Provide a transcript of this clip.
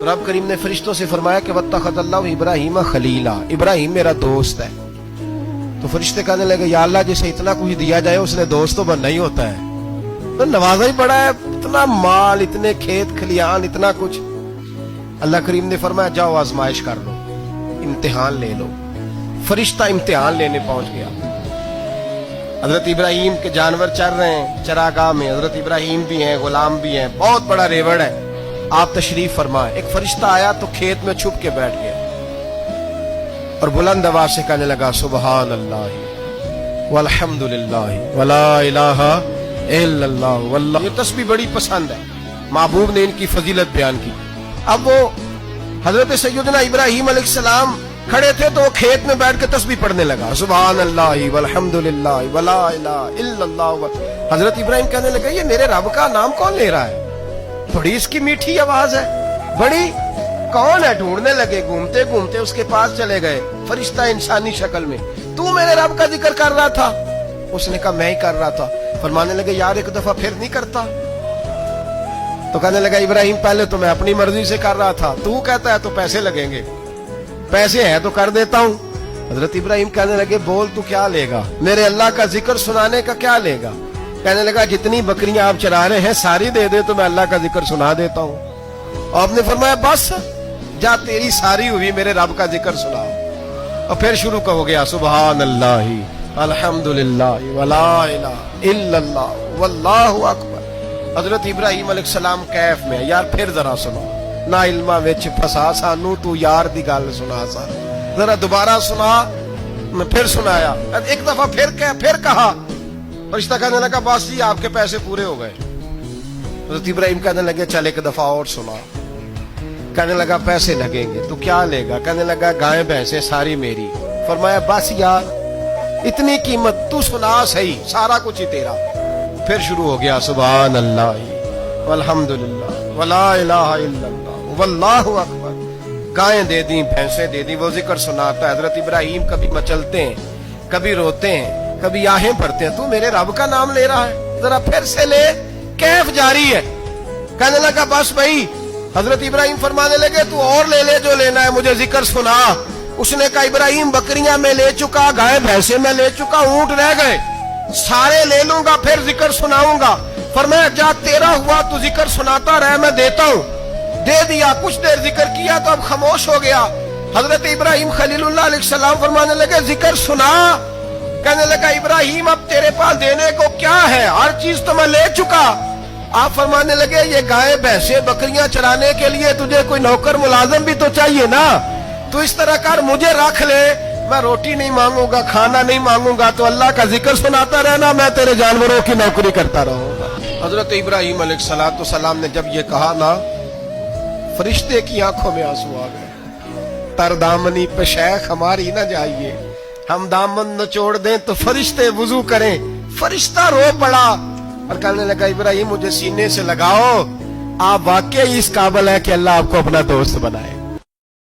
रब करीम ने फरिश्तों से फरमाया कि वत्तखज़ल्लाहु इब्राहीम खलीला, इब्राहिम मेरा दोस्त है। तो फरिश्ते कहने लगे या अल्लाह जिसे इतना कुछ दिया जाए उसने दोस्त तो बनना ही होता है, तो नवाजा ही बड़ा है, इतना माल, इतने खेत खलियान, इतना कुछ। अल्लाह करीम ने फरमाया जाओ आजमाइश कर लो, इम्तिहान ले लो। फरिश्ता इम्तिहान लेने पहुंच गया। हजरत इब्राहिम के जानवर चर रहे हैं चरागाह में, हजरत इब्राहिम भी हैं, गुलाम भी हैं, बहुत बड़ा रेवड़ है। आप तशरीफ फरमाए। एक फरिश्ता आया तो खेत में छुप के बैठ गया और बुलंद आवाज से कहने लगा सुबहान अल्लाह वल्हम्दुलिल्लाह वला इलाहा इल्लल्लाह वल्लाह। ये तस्बीह बड़ी पसंद है, महबूब ने इनकी फजीलत बयान की। अब वो हजरत सैयदना इब्राहिम अलैहिस्सलाम खड़े थे तो वो खेत में बैठ के तस्बीह पढ़ने लगा सुबहान अल्लाह वल्हम्दुलिल्लाह वला इलाहा इल्लल्लाह। हजरत इब्राहिम कहने लगे ये मेरे रब का नाम कौन ले रहा है, बड़ी इसकी मीठी आवाज है, बड़ी कौन है। ढूंढने लगे, घूमते घूमते उसके पास चले गए। फरिश्ता इंसानी शक्ल में, तू मेरे रब का जिक्र कर रहा था? उसने कहा मैं ही कर रहा था। फरमाने लगे यार एक दफा फिर नहीं करता? तो कहने लगा इब्राहिम पहले तो मैं अपनी मर्जी से कर रहा था, तू कहता है तो पैसे लगेंगे, पैसे हैं तो कर देता हूं। हजरत इब्राहिम कहने लगे बोल तू क्या लेगा, मेरे अल्लाह का जिक्र सुनाने का क्या लेगा? कहने लगा जितनी बकरियां आप चरा रहे हैं सारी दे दे तो मैं अल्लाह का जिक्र सुना देता हूं। और आपने फरमाया बस जा तेरी सारी हुई, मेरे रब का जिक्र सुनाओ। और फिर शुरू हो गया सुबहान अल्लाह अल्हम्दुलिल्लाह वला इलाहा इल्लल्लाह वल्लाहु अकबर। हजरत इब्राहिम अलैहिस्सलाम कैफ में, यार फिर जरा सुनो, ना इल्मा विच फसा सानू तू यार दी गल सुना सा, जरा दोबारा सुना। मैं फिर सुनाया, एक दफा फिर कहा। फरिश्ता कहने लगा बस जी आपके पैसे पूरे हो गए। हज़रत इब्राहिम कहने लगे चल एक दफा और सुना। कहने लगा पैसे लगेंगे, तो क्या लेगा? कहने लगा गाय भैंसे सारी मेरी। फरमाया बस यार इतनी कीमत, तू सुना सही, सारा कुछ ही तेरा। फिर शुरू हो गया सुभान अल्लाह वल्हम्दुलिल्लाह वला इलाहा इल्लल्लाह वल्लाहु अकबर। गायें दे दी, भैंसे दे दी, वो जिक्र सुनाता है। हजरत इब्राहिम कभी मचलते हैं, कभी रोते हैं, कभी आहें भरते हैं, तू मेरे रब का नाम ले रहा है, जरा फिर से ले। कैफ जारी है। कहने लगा बस भाई। हजरत इब्राहिम फरमाने लगे तू और ले ले जो लेना है, मुझे जिक्र सुना। उसने कहा इब्राहिम बकरियां मैं ले चुका, गाय भैंसे मैं ले चुका, ऊंट रह गए, सारे ले लूंगा फिर जिक्र सुनाऊंगा। फरमाया जा तेरा हुआ तू जिक्र सुनाता रहे, मैं देता हूं। दे दिया, कुछ देर जिक्र किया तो अब खामोश हो गया। हजरत इब्राहिम खलीलुल्लाह अलैहिस्सलाम फरमाने लगे जिक्र सुना। कहने लगा इब्राहिम अब तेरे पास देने को क्या है, हर चीज तो मैं ले चुका। आप फरमाने लगे ये गाय भैंसे बकरियां चराने के लिए तुझे कोई नौकर मुलाजिम भी तो चाहिए ना, तू इस तरह कर मुझे रख ले, मैं रोटी नहीं मांगूंगा, खाना नहीं मांगूंगा, तो अल्लाह का जिक्र सुनाता रहना, मैं तेरे जानवरों की नौकरी करता रहूंगा। हजरत इब्राहिम अलैहिस्सलाम ने जब ये कहा ना, फरिश्ते की आंखों में आंसू आ गए। तरदामनी पे शेख हमारी ना जाइए, हम दामन नचोड़ दें तो फरिश्ते वुजू करें। फरिश्ता रो पड़ा और कहने लगा इब्राहिम मुझे सीने से लगाओ, आप वाकई इस काबिल है कि अल्लाह आपको अपना दोस्त बनाए।